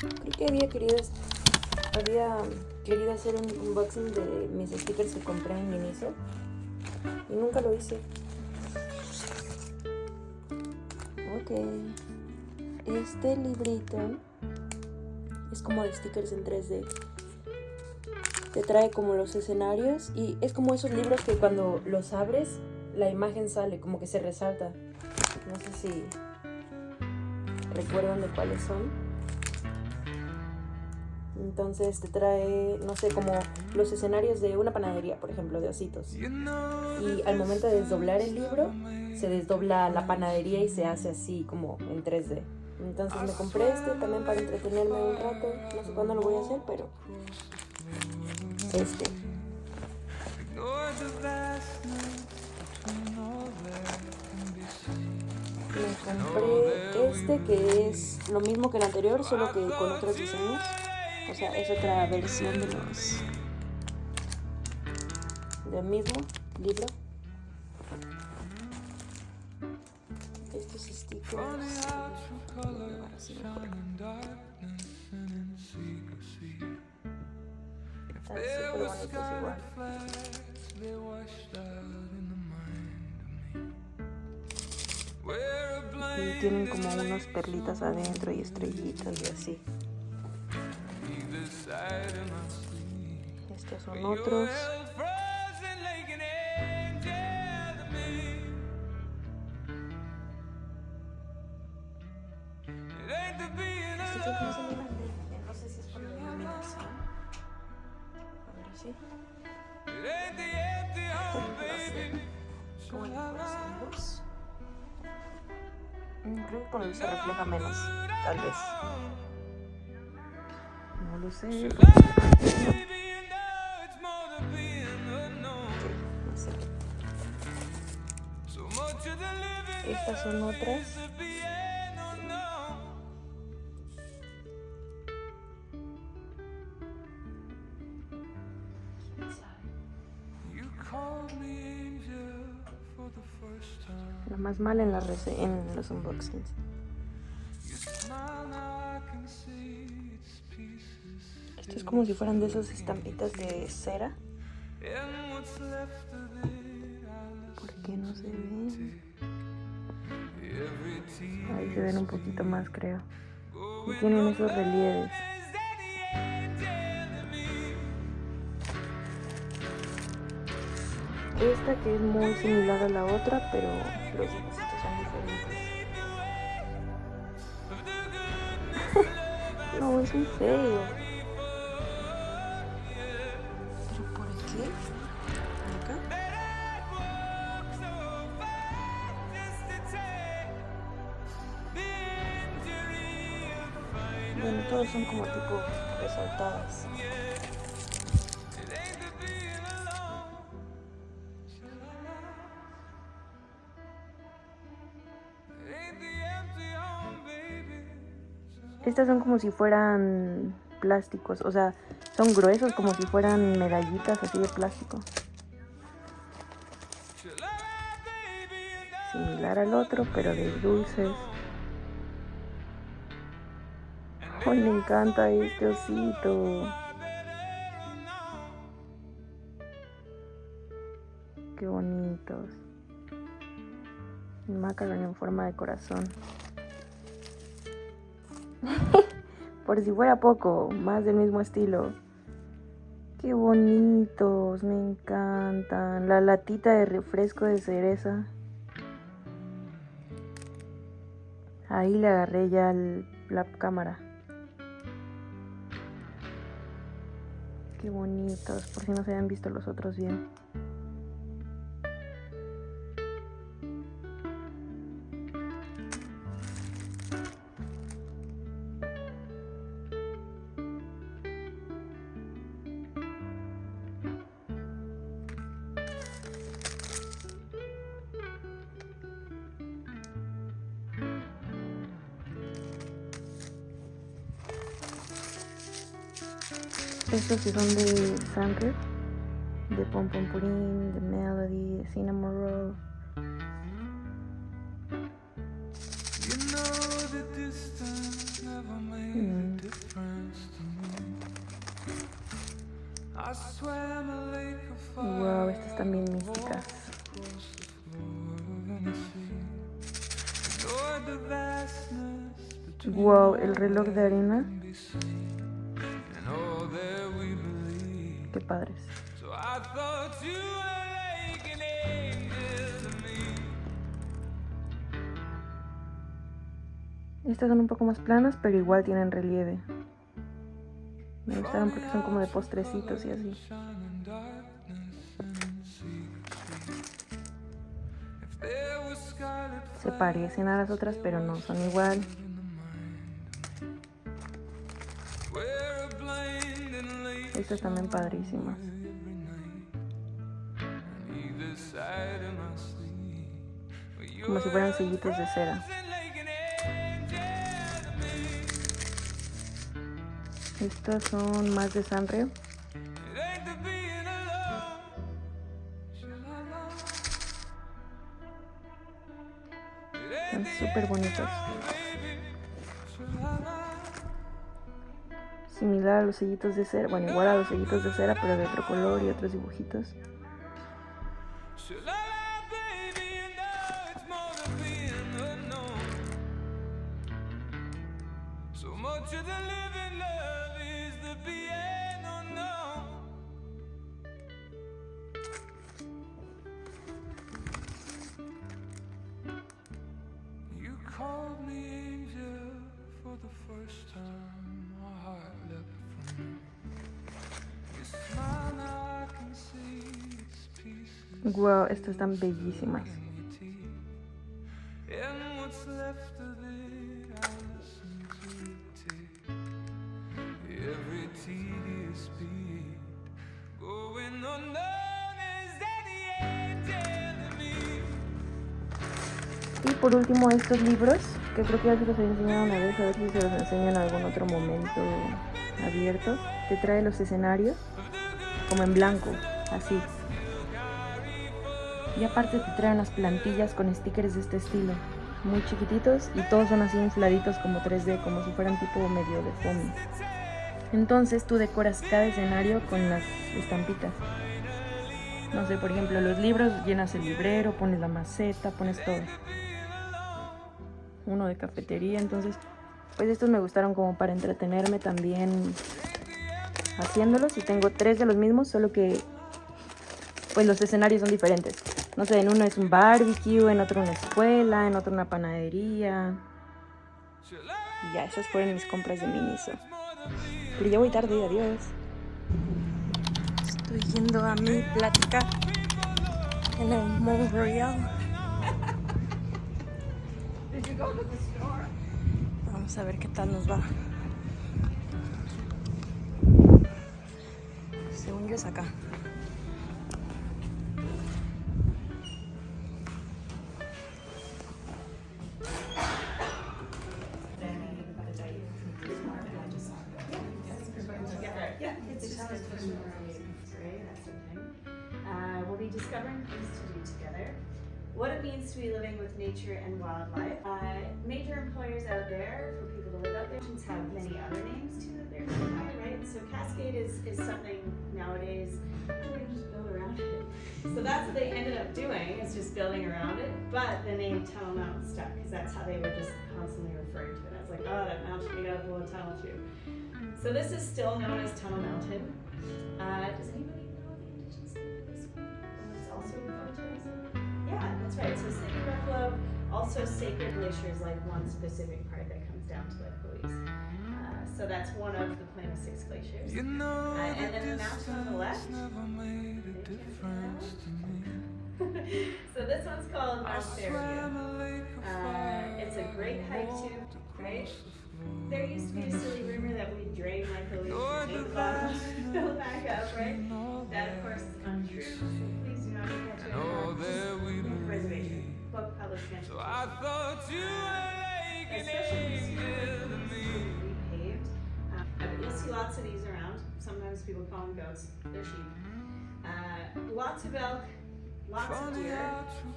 Creo que había querido hacer un unboxing de mis stickers que compré en Miniso y nunca lo hice. Ok, este librito es como de stickers en 3D. Te trae como los escenarios y es como esos libros que cuando los abres la imagen sale, como que se resalta. No sé si recuerdan de cuáles son. Entonces te trae, no sé, como los escenarios de una panadería, por ejemplo, de ositos. Y al momento de desdoblar el libro, se desdobla la panadería y se hace así como en 3D. Entonces me compré este también para entretenerme un rato. No sé cuándo lo voy a hacer, pero este. Me compré este que es lo mismo que el anterior, solo que con otros diseños. O sea, es otra versión del mismo libro. Estos stickers. Están súper bonitos igual. Y tienen como unas perlitas adentro y estrellitas y así. Estos son otros. Este creo que no se miran bien. No sé si es por la iluminación. A ver si. Como el corazones. Creo que con luz se refleja menos, tal vez. No lo sé. Sí, no sé. Estas son otras. La más mal en los unboxings. Esto es como si fueran de esas estampitas de cera. ¿Por qué no se ven? Ahí se ven un poquito más, creo. Y tienen esos relieves. Esta que es muy similar a la otra, pero los dibujitos son diferentes. No, es muy feo. ¿Pero por qué? ¿Acá? Bueno, todos son como tipo resaltadas. Estas son como si fueran plásticos, o sea, son gruesos como si fueran medallitas así de plástico. Similar al otro, pero de dulces. ¡Ay, me encanta este osito! ¡Qué bonitos! Un macaron en forma de corazón. Por si fuera poco, más del mismo estilo. ¡Qué bonitos! Me encantan. La latita de refresco de cereza. Ahí le agarré ya la cámara. Qué bonitos, por si no se habían visto los otros bien. Estos sí son de Sanker, de Pom Pom Purín, de Melody, de Cinnamon Roll. también místicas. Wow, el reloj de arena. Qué padres. Estas son un poco más planas, pero igual tienen relieve. Me gustaron porque son como de postrecitos y así. Se parecen a las otras, pero no son igual. Estas también padrísimas. Como si fueran sellitos de cera. Estas son más de Sanrio. Están súper bonitos. Similar a los sellitos de cera. Bueno, igual a los sellitos de cera, pero de otro color y otros dibujitos. Wow, estas están bellísimas. Y por último estos libros, que creo que ya se los he enseñado una vez, a ver si se los enseño en algún otro momento abierto. Te trae los escenarios como en blanco, así. Y aparte te traen las plantillas con stickers de este estilo, muy chiquititos y todos son así infladitos como 3D, como si fueran tipo medio de foamy. Entonces tú decoras cada escenario con las estampitas. No sé, por ejemplo, los libros, llenas el librero, pones la maceta, pones todo. Uno de cafetería, entonces pues estos me gustaron como para entretenerme también haciéndolos. Y tengo 3 de los mismos, solo que pues los escenarios son diferentes. No sé, en uno es un barbecue, en otro una escuela, en otro una panadería. Y ya, esas fueron mis compras de Miniso. Pero ya voy tarde, adiós. Estoy yendo a mi plática en el Mall Royal. Vamos a ver qué tal nos va. Según yo es acá. We'll be discovering things to do together, what it means to be living with nature and wildlife. Major employers out there, for people to live out there, have many other names too that they're by, right? So Cascade is something nowadays, we just build around it. So that's what they ended up doing, is just building around it, but the name Tunnel Mountain stuck, because that's how they were just constantly referring to it. I was like, oh, that mountain, we gotta blow a tunnel too. So this is still known as Tunnel Mountain. Does anybody know the indigenous name of this one? It's also referred to as yeah, that's right. So Sleepy Buffalo, also Sacred Glacier is like one specific part that comes down to Lake Louise. So that's one of the Plano 6 glaciers. And then the mountain on the left. So this one's called Mount Fairview. It's a great hike too, right? There used to be a silly rumor that we'd drain Lake Louise and take the bottom fill back up, right? That of course is untrue. Please do not catch it on the reservation. Book published transportation. Especially repaved. But you'll see lots of these around. Sometimes people call them goats. They're sheep. Lots of elk. Lots of deer.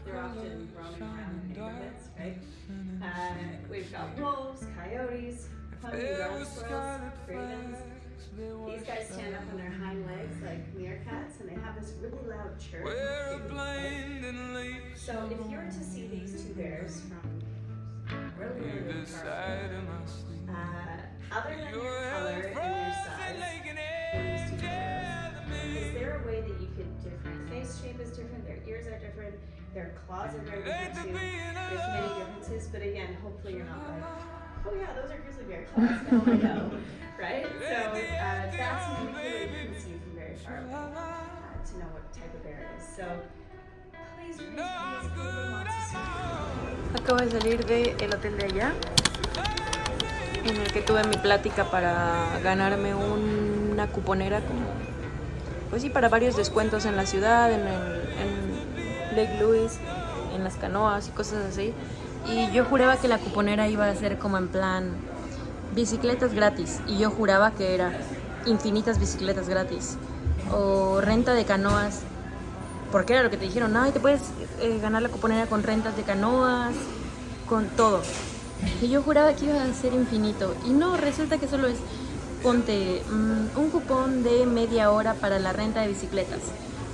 They're often roaming around the neighborhoods, right? We've got wolves, coyotes, Pony ground squirrels, ravens. These guys stand up on their hind legs like meerkats, and they have this really loud chirp. So if you were to see these two bears from really far away, other than their color and their size, these two bears, is there a way that you could different? Face shape is different, their ears are different, their claws are very different too. There's many differences, but again, hopefully you're not like, oh yeah, those are grizzly bear claws. Now I know, right? So that's manipulated. You can see from very far away to know what type of bear it is. So please, Google wants to see. Acabo de salir del hotel de allá, en el que tuve mi plática para ganarme una cuponera, pues sí, para varios descuentos en la ciudad, en Lake Louise, en las canoas y cosas así. Y yo juraba que la cuponera iba a ser como en plan bicicletas gratis, y yo juraba que era infinitas bicicletas gratis o renta de canoas, porque era lo que te dijeron, ay, te puedes ganar la cuponera con rentas de canoas, con todo. Y yo juraba que iba a ser infinito, y no, resulta que solo es, ponte un cupón de media hora para la renta de bicicletas,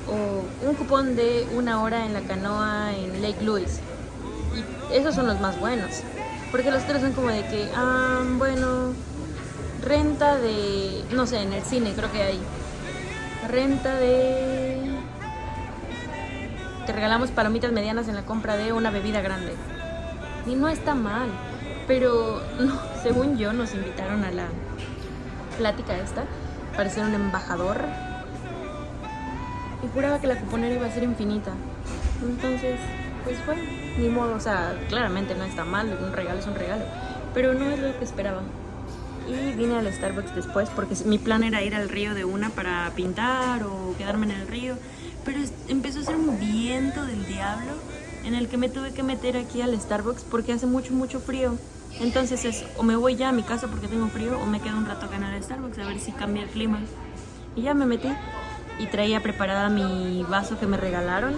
o un cupón de 1 hora en la canoa en Lake Louise. Y esos son los más buenos, porque los otros son como de que, bueno, renta de, no sé, en el cine creo que hay renta de, te regalamos palomitas medianas en la compra de una bebida grande. Y no está mal, pero no, según yo nos invitaron a la plática esta para ser un embajador, y juraba que la cuponera iba a ser infinita. Entonces, pues bueno, ni modo, o sea, claramente no está mal, un regalo es un regalo, pero no es lo que esperaba. Y vine al Starbucks después porque mi plan era ir al río de una para pintar o quedarme en el río, pero empezó a hacer un viento del diablo en el que me tuve que meter aquí al Starbucks porque hace mucho frío. Entonces es, o me voy ya a mi casa porque tengo frío, o me quedo un rato acá en el Starbucks a ver si cambia el clima. Y ya me metí y traía preparada mi vaso que me regalaron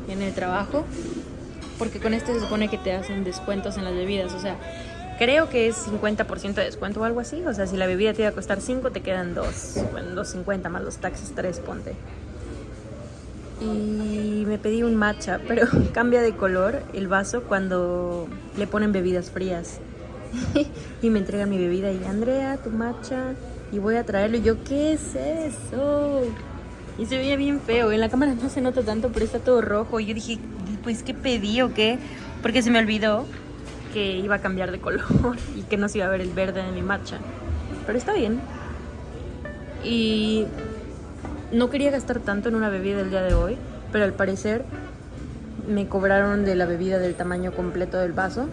en el trabajo, porque con este se supone que te hacen descuentos en las bebidas, o sea, creo que es 50% de descuento o algo así, o sea, si la bebida te iba a costar 5, te quedan 2, bueno, 2.50 más los taxis 3, ponte. Y me pedí un matcha, pero cambia de color el vaso cuando le ponen bebidas frías. Y me entregan mi bebida y, Andrea, tu matcha, y voy a traerlo, y yo, ¿qué es eso? Y se veía bien feo, en la cámara no se nota tanto, pero está todo rojo. Y yo dije, pues, ¿qué pedí o qué? Porque se me olvidó que iba a cambiar de color y que no se iba a ver el verde de mi matcha. Pero está bien. Y no quería gastar tanto en una bebida el día de hoy, pero al parecer me cobraron de la bebida del tamaño completo del vaso,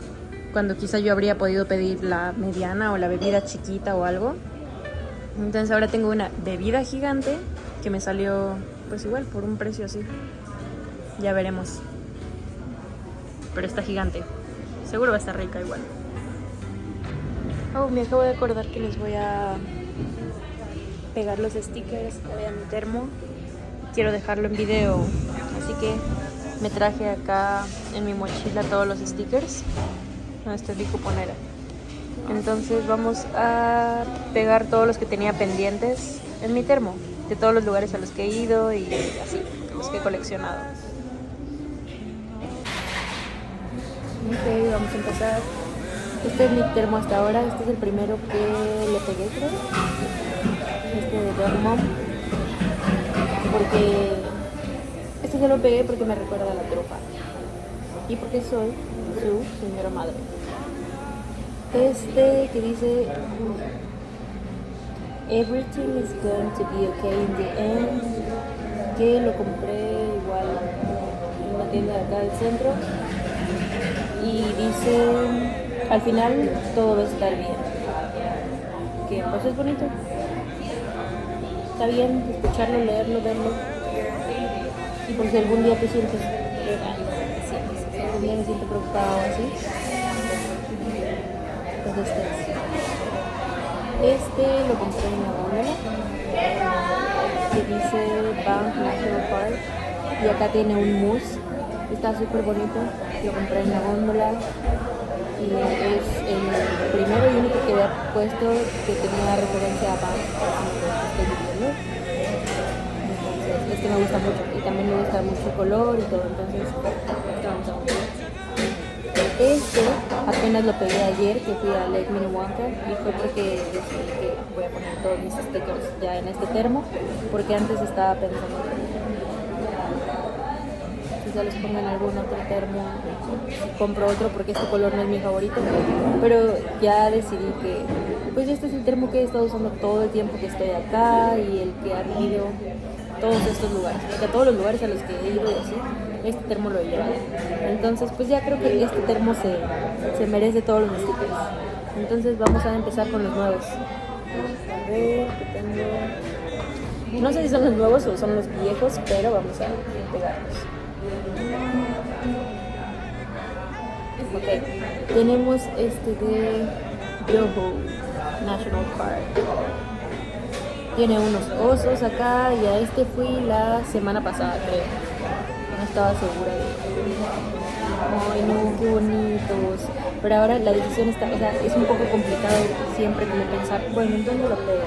cuando quizá yo habría podido pedir la mediana o la bebida chiquita o algo. Entonces ahora tengo una bebida gigante que me salió pues igual por un precio así. Ya veremos. Pero está gigante. Seguro va a estar rica igual. Oh, me acabo de acordar que les voy a pegar los stickers a mi termo. Quiero dejarlo en video, así que me traje acá en mi mochila todos los stickers. No, esta es mi cuponera. Entonces vamos a pegar todos los que tenía pendientes en mi termo, de todos los lugares a los que he ido y así, los que he coleccionado. Ok, vamos a empezar. Este es mi termo hasta ahora. Este es el primero que le pegué, creo. Este de Dog Mom. Porque este se lo pegué porque me recuerda a la tropa. Y porque soy su señora madre. Este que dice Everything is going to be okay in the end. Que lo compré igual en una tienda de acá del centro. Y dice, al final todo va a estar bien. Que pues es bonito. Está bien escucharlo, leerlo, verlo. Y por si algún día te sientes, si algún día me siento preocupado o así, pues este lo compré en la góndola, que dice Banff National Park, y acá tiene un mousse. Está súper bonito, lo compré en la góndola. y es el primero y único que había puesto que tenía referencia a Banff, que estoy viviendo. Entonces, este me gusta mucho y también me gusta mucho el color y todo, entonces vamos a ver. Este apenas lo pegué ayer que fui a Lake Minnewanka y fue porque decidí que voy a poner todos mis stickers ya en este termo, porque antes estaba pensando si se los pongo en algún otro termo, si compro otro porque este color no es mi favorito, pero ya decidí que pues este es el termo que he estado usando todo el tiempo que estoy acá y el que ha vivido todos estos lugares, porque a todos los lugares a los que he ido y así, este termo lo he llevado. Entonces pues ya creo que este termo se merece todos los stickers. Entonces vamos a empezar con los nuevos. A ver, ¿qué tengo? No sé si son los nuevos o son los viejos, pero vamos a pegarlos. Ok, tenemos este de Yoho National Park. Tiene unos osos acá y a este fui la semana pasada, creo. No estaba segura de... Ay, no, qué bonitos. Pero ahora la decisión está... O sea, es un poco complicado siempre como pensar, bueno, ¿en dónde lo pego?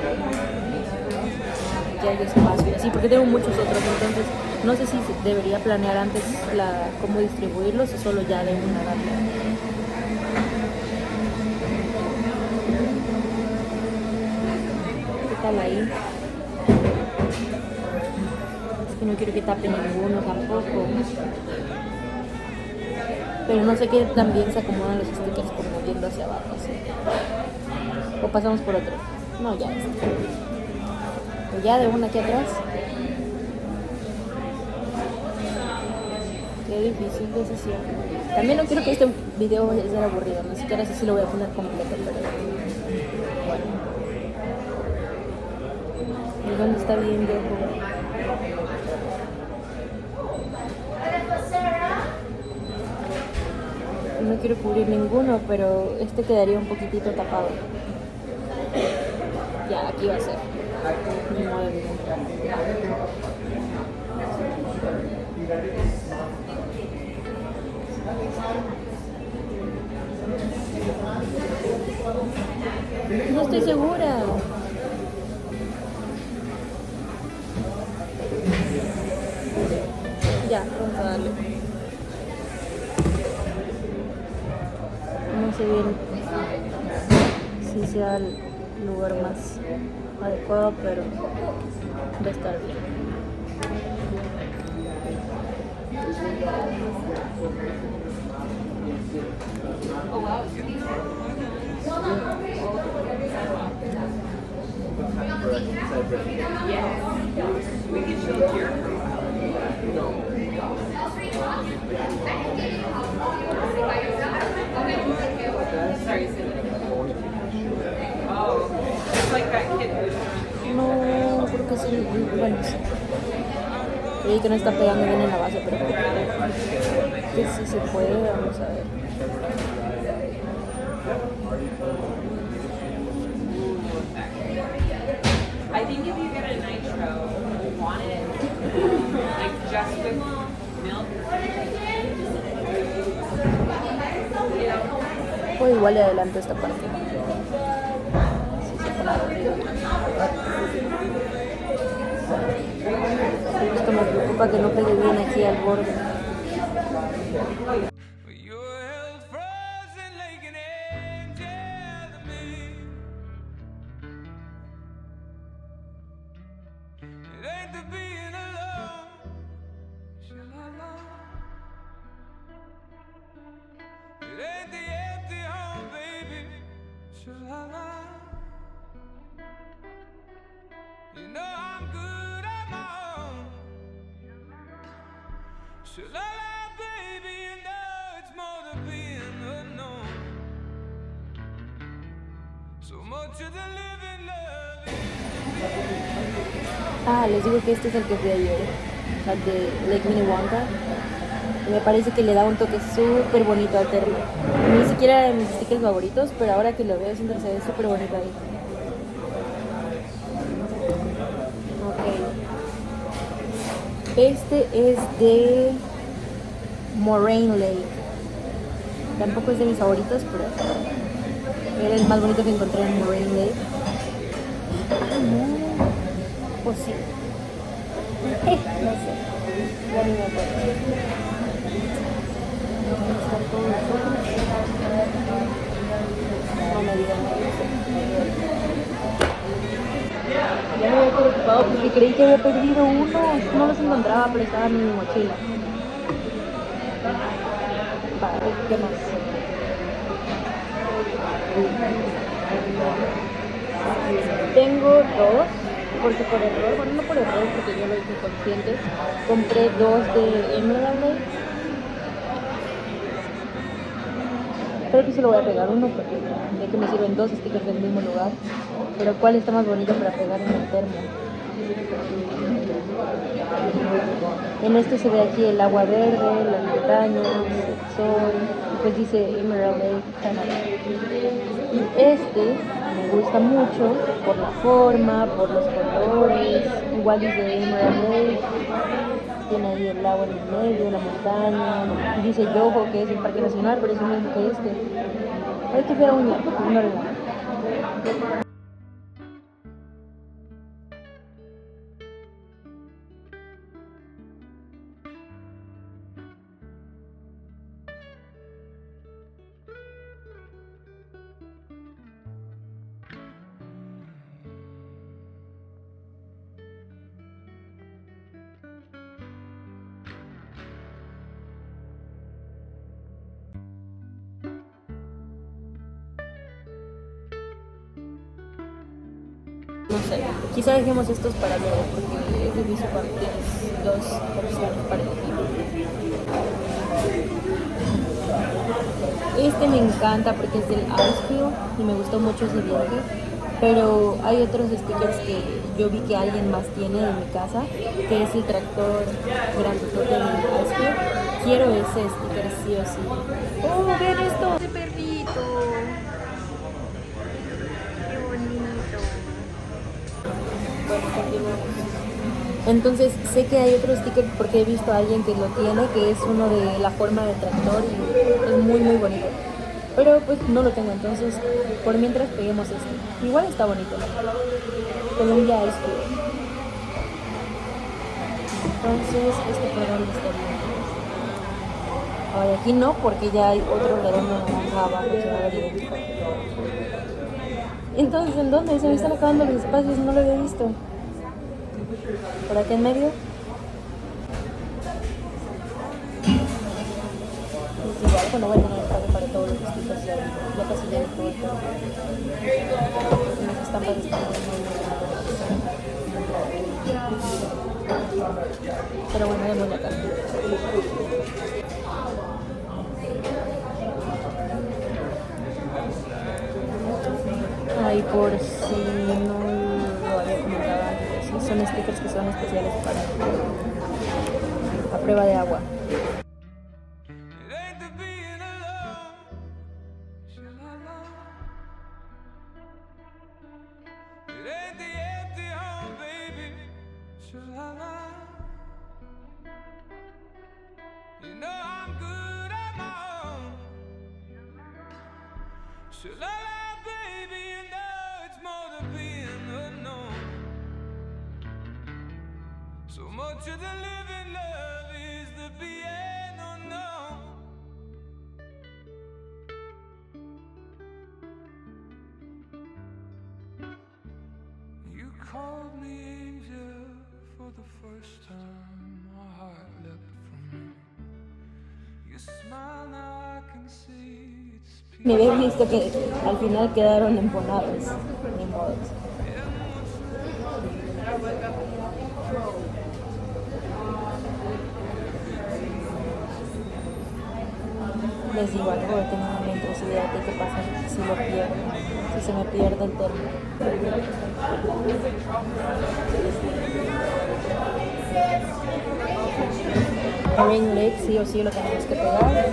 Ya hay espacio. Sí, porque tengo muchos otros, entonces no sé si debería planear antes cómo distribuirlos o solo ya de una darle. ¿Qué tal ahí? Es que no quiero que tape ninguno tampoco. Pero no sé qué tan bien se acomodan los stickers como viendo hacia abajo, así. O pasamos por otro. No, ya está. O ya de una aquí atrás. Qué difícil decisión. También no quiero que este video vaya a ser aburrido. Ni siquiera sé si lo voy a poner completo, pero bueno. ¿Y dónde está bien Yoho? No quiero cubrir ninguno, pero este quedaría un poquitito tapado. Ya, aquí va a ser. Ni modo de vida. No estoy segura. Ya, vamos a darle. No sé bien si sea el lugar más adecuado, pero va a estar bien. Oh, wow. We can show it here. Sorry, oh, it's like that kid. No, creo que sí. Bueno, sí. Creí que no está pegando bien en la base, pero que sí se puede. Vamos a ver. I think if you get a nitro, you want it like just with milk. O igual le adelanto esta parte. Esto me preocupa que no pegue bien aquí al borde. Ah, les digo que este es el que fui ayer, el de Lake Minnewanka. Y me parece que le da un toque súper bonito al termo. Ni siquiera de mis stickers favoritos, pero ahora que lo veo siento que se ve súper bonito ahí. Ok. Este es de Moraine Lake. Tampoco es de mis favoritos, pero era el más bonito que encontré en Moraine Lake. Ah, no. Pues sí. No sé. Ya ni me acuerdo. Están todos los otros. No me digan nada. Ya me había preocupado porque creí que había perdido uno. No los encontraba, pero estaba en mi mochila. Vale, ¿qué más? Tengo dos, porque por error, bueno, no por error, porque yo lo hice consciente, compré dos de Emerald Lake. Creo que se lo voy a pegar uno, porque ya que me sirven dos stickers del mismo lugar. Pero ¿cuál está más bonito para pegar en el termo? En este se ve aquí el agua verde, las montañas, el sol, y pues dice Emerald Lake, Canadá. Y este me gusta mucho por la forma, por los colores, igual dice Emerald Lake, tiene ahí el agua en el medio, la montaña, y dice Yoho, que es el parque nacional, pero es el mismo que este. Ay, qué fea uña, ignórenla. No sé, quizá dejemos estos para luego porque es de mis tienes dos opciones para elegir. Este me encanta porque es del Icefield y me gustó mucho ese viaje, pero hay otros stickers que yo vi que alguien más tiene en mi casa, que es el tractor grandotote del Icefield. Quiero ese sticker sí o sí. ¡Oh, ven esto! ¡Ese perrito! ¡Qué bonito! Bueno, continuamos. Entonces sé que hay otro sticker porque he visto a alguien que lo tiene, que es uno de la forma del tractor y es muy muy bonito. Pero pues no lo tengo, entonces por mientras peguemos este. Igual está bonito, ¿no? Columbia Icefield. Entonces este programa está bien. Ahora aquí no, porque ya hay otro redondo naranja abajo, se va a ver idéntico. Entonces, ¿en dónde? Se me están acabando los espacios, no lo había visto. ¿Por aquí en medio? Pues igual, pues no voy a tener espacio para todos los stickers, ya casi ya no puedo. Las estampas están muy pero bueno, démosle acá. Ay, por si no lo había comentado antes, ¿sí? Son stickers que son especiales para a prueba de agua. So much of the living love is the piano now. You called me angel for the first time. My heart leapt from me. You smile, now I can see it's Me había visto que al final quedaron emponados, ni modo. Les digo algo, tengo una intrusividad de qué pasa si lo pierdo, si se me pierde el termo. Moraine Lake sí o sí lo tenemos que pegar.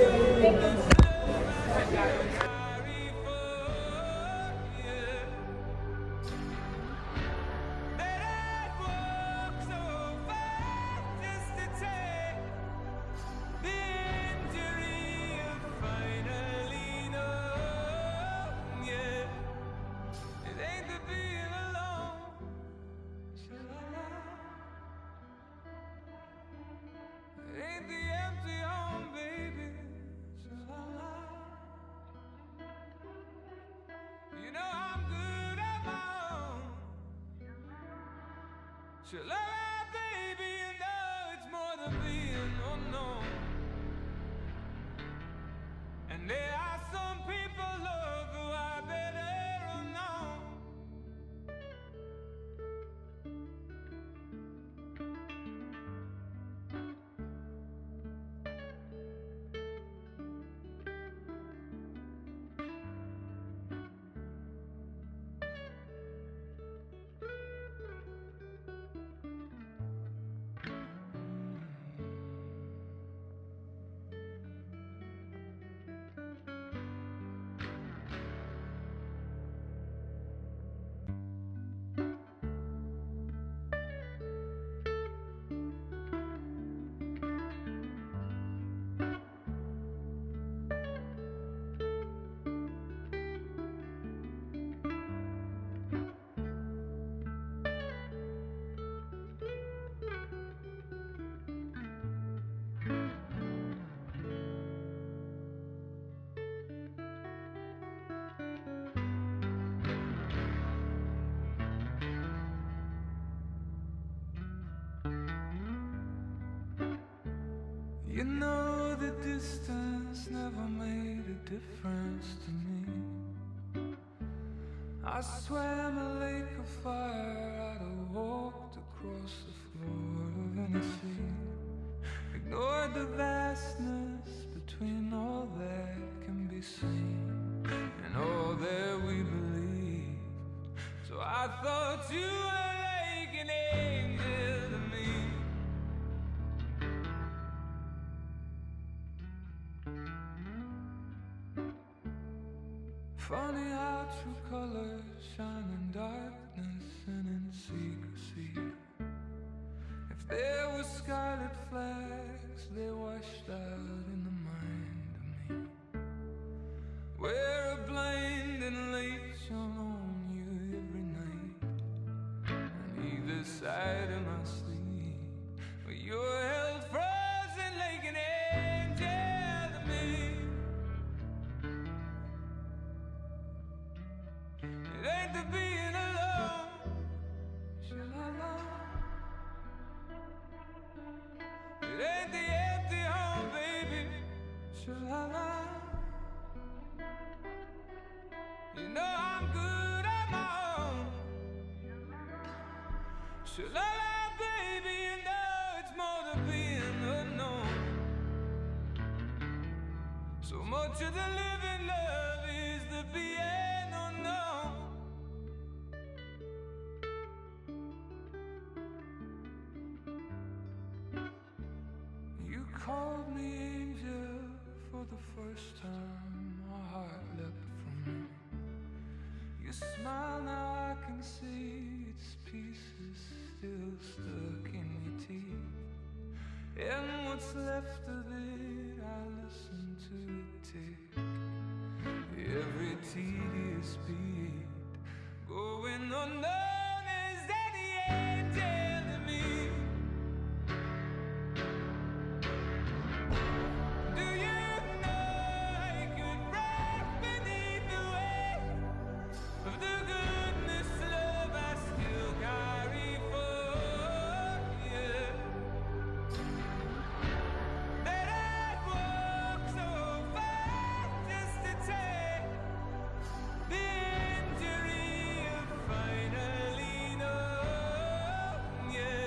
She'll lie, baby, you know it's more than being unknown. And there are some people, love, who are better unknown. You know the distance never made a difference to me. I swam a lake of fire, I'd have walked across the floor of any sea. Ignored the vastness between all that can be seen and all that we believe. So I thought you were like an angel to me. Funny how true colors shine in darkness and in secrecy. If there were scarlet flags, they washed out in the mind of me. Where a blinding light shone on you every night, on either side of my sleep, where you were held frozen like an angel to me. It ain't the being alone, sha-la-la. It ain't the empty home, baby, sha-la-la. You know I'm good on my own, sha-la-la, baby. You know it's more than being unknown. So much of the living love is the being unknown. You called me angel for the first time. My heart leapt from me. You smile, now I can see its pieces still stuck in your teeth. And what's left of it, I listen to it tick. Every tedious beat, going unknown as any angel to me. Do you know I could rock beneath the weight of the goodness, love I still carry for you? That I'd walk so far just to take the injury of finally knowing you.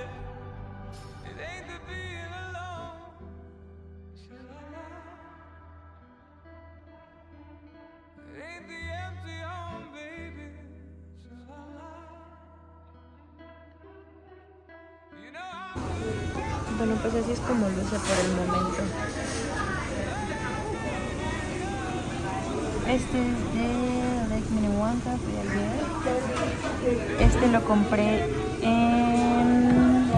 It ain't the being alone, sha-la-la. It ain't the empty home, baby, sha-la-la. You know I'm Bueno, pues así es como luce por el momento. Este es de Lake Minnewanka, fui ayer. Este lo compré en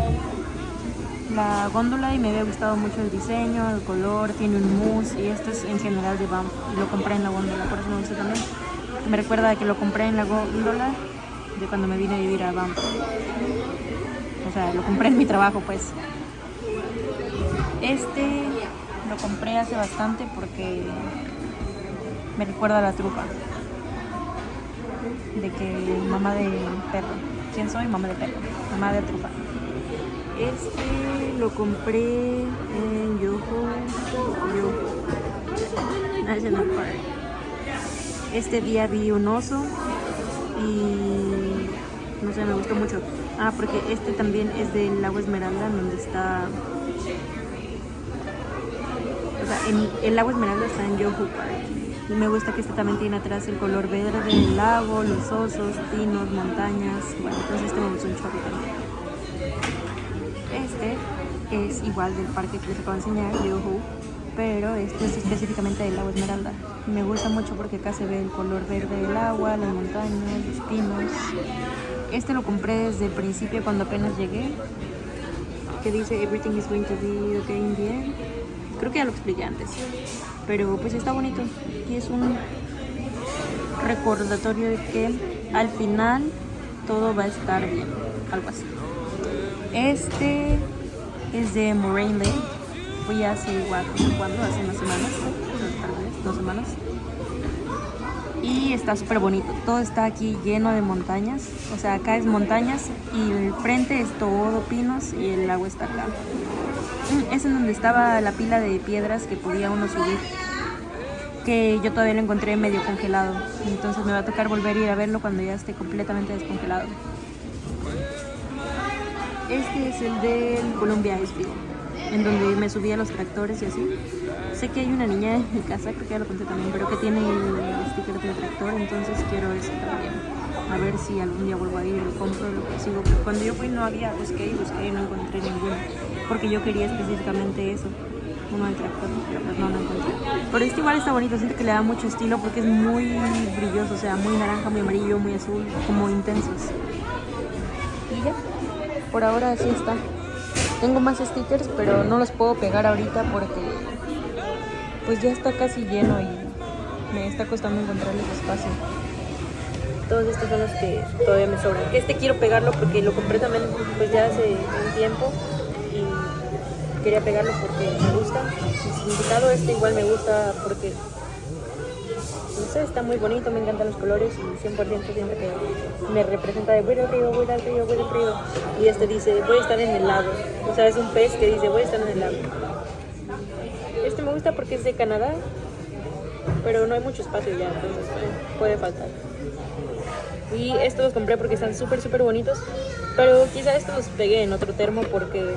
la góndola y me había gustado mucho el diseño, el color, tiene un mousse y esto es en general de Banff y lo compré en la góndola, por eso me gusta también. Me recuerda a que lo compré en la góndola de cuando me vine a vivir a Banff. O sea, lo compré en mi trabajo, pues. Este lo compré hace bastante porque me recuerda a la trufa. De que mamá de perro. ¿Quién soy? Mamá de perro. Mamá de trufa. Este lo compré en Yoho National Park. Este día vi un oso y no sé, me gustó mucho. Ah, porque este también es del lago Esmeralda, donde está... O sea, el lago Esmeralda está en Yoho Park. Y me gusta que este también tiene atrás el color verde del lago, los osos, pinos, montañas. Bueno, entonces este me gustó un chorro también. Este es igual del parque que les acabo de enseñar, Yoho, pero este es específicamente del lago Esmeralda. Me gusta mucho porque acá se ve el color verde del agua, las montañas, los pinos. Este lo compré desde el principio cuando apenas llegué, que dice everything is going to be okay in the end. Creo que ya lo expliqué antes, pero pues está bonito y es un recordatorio de que al final todo va a estar bien, algo así. Este es de Moraine Lake. Fui hace igual, no sé cuándo, hace unas semanas, tal vez 2 semanas. Y está súper bonito. Todo está aquí lleno de montañas. O sea, acá es montañas y el frente es todo pinos y el agua está acá. Es en donde estaba la pila de piedras que podía uno subir, que yo todavía lo encontré medio congelado. Entonces me va a tocar volver a ir a verlo cuando ya esté completamente descongelado. Este es el del Columbia Icefield, en donde me subí a los tractores y así. Sé que hay una niña en mi casa, creo que ya lo conté también, pero que tiene el sticker del tractor, entonces quiero eso también. A ver si algún día vuelvo a ir y lo compro, lo consigo. Cuando yo fui no había, busqué y no encontré ninguno, porque yo quería específicamente eso, uno del tractor, pero pues no lo encontré. Pero este igual está bonito, siento que le da mucho estilo porque es muy brilloso, o sea, muy naranja, muy amarillo, muy azul, como intensos. Y ya, por ahora así está. Tengo más stickers, pero no los puedo pegar ahorita porque pues ya está casi lleno y me está costando encontrarles espacio. Todos estos son los que todavía me sobran. Este quiero pegarlo porque lo compré también pues ya hace un tiempo y quería pegarlo porque me gusta. El significado este igual me gusta porque no sé, está muy bonito, me encantan los colores y 100% siento que me representa de voy al río, voy al río, voy al río. Y este dice voy a estar en el lago. O sea, es un pez que dice voy a estar en el lago. Este me gusta porque es de Canadá, pero no hay mucho espacio ya, entonces puede faltar. Y estos los compré porque están súper bonitos, pero quizá estos los pegué en otro termo porque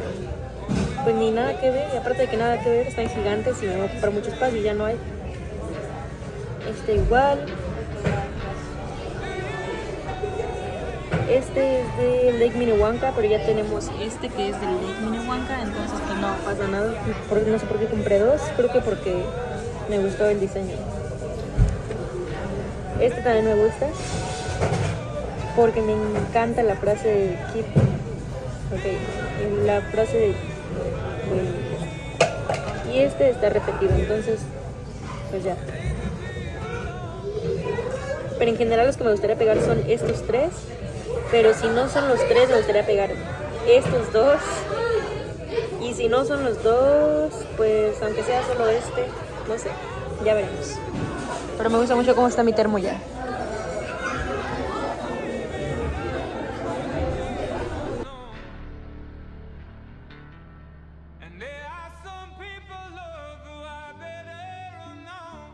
pues ni nada que ver, y aparte de que nada que ver, están gigantes y me va a ocupar mucho espacio y ya no hay. Este igual. Este es de Lake Minnewanka, pero ya tenemos este que es de Lake Minnewanka, entonces pues no pasa nada. No sé por qué compré 2, creo que porque me gustó el diseño. Este también me gusta porque me encanta la frase de keep. Ok, la frase de y este está repetido, entonces pues ya. Pero en general los que me gustaría pegar son estos 3. Pero si no son los 3, me gustaría pegar estos 2. Y si no son los 2, pues aunque sea solo este, no sé, ya veremos. Pero me gusta mucho cómo está mi termo ya. And there are some people, love, who are better unknown.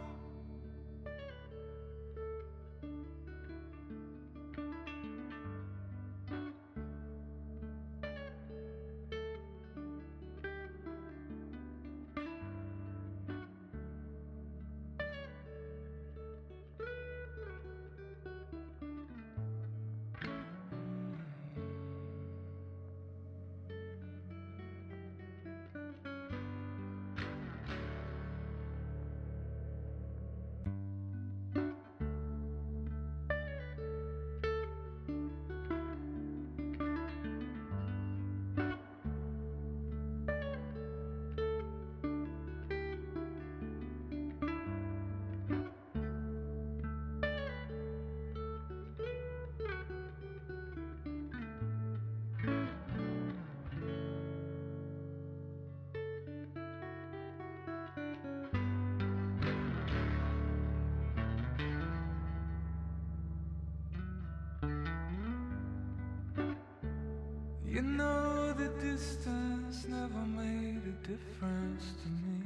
You know the distance never made a difference to me.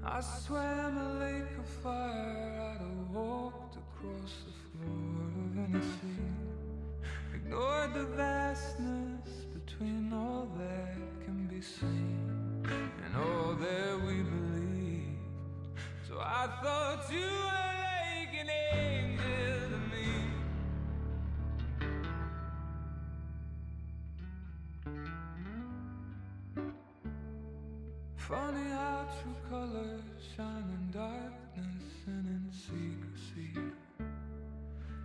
I swam a lake of fire, I'd have walked across the floor of any sea. Ignored the vastness between all that can be seen and all that we believe. So I thought you were like an angel to me. Funny how true colors shine in darkness and in secrecy.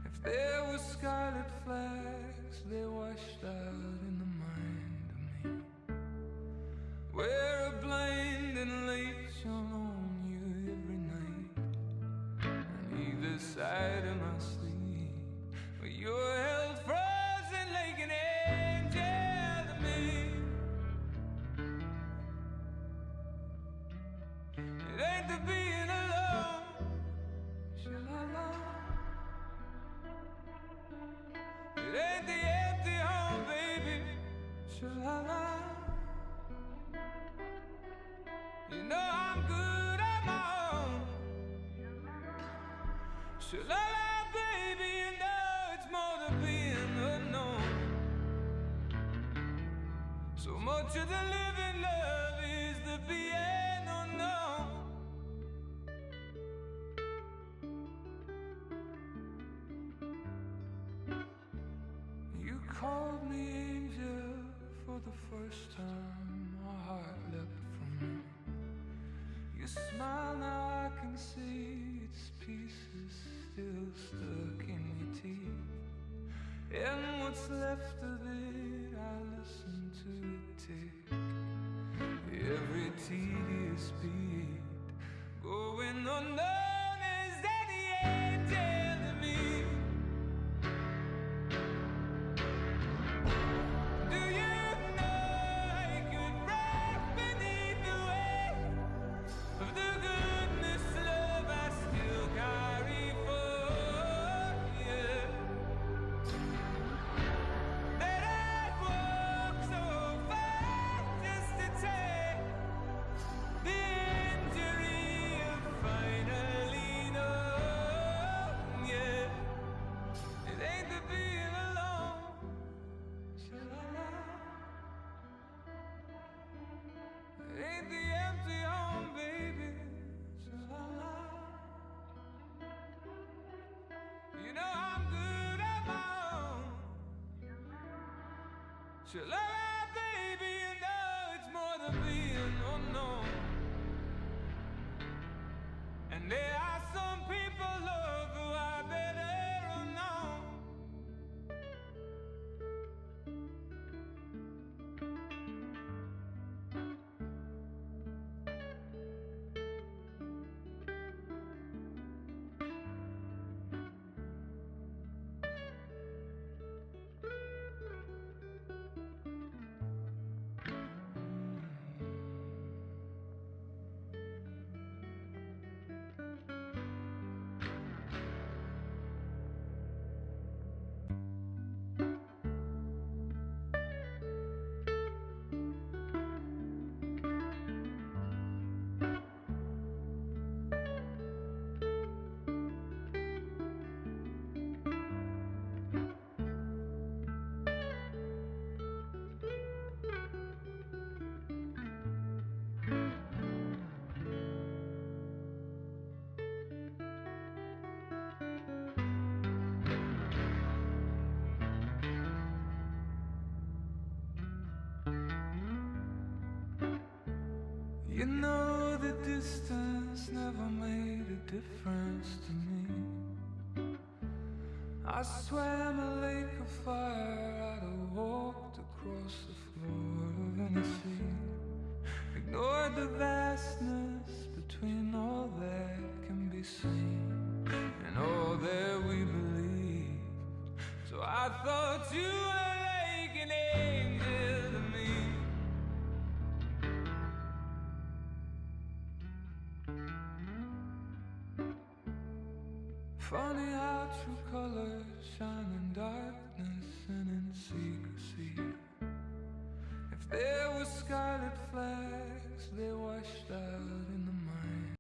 If there were scarlet flags, they washed out in the mind of me. Where a blinding light shone on you every night, on either side of my sleep, where you were held frozen like an angel to me. It ain't the being alone, sha-la-la. It ain't the empty home, baby, sha-la-la. You know I'm good at my own, sha-la-la, baby. You know it's more than being unknown. So much of the living love is the being unknown. You called me angel for the first time, my heart leapt from me. Your smile, now I can see its pieces still stuck in your teeth. And what's left of it, I listen to it tick. Every tedious beat, going unknown, is that the angel to me? Do you know I could break beneath the weight of the goodness, love I still carry for you? That I'd walk so far just to take the injury of finally knowing you. It ain't the being alone, sha-la-la. It ain't the empty home, baby, sha-la-la. You know I'm good at my own, sha-la-la, baby. You know it's more than being unknown. And there are some people, love, who are better unknown. You know the distance never made a difference to me. I swam a lake of fire, I'd have walked across the floor of any sea. Ignored the vastness between all that can be seen and all that we believe. So I thought you were like an angel to me. Funny how true colors shine in darkness and in secrecy. There were scarlet flags, they washed out in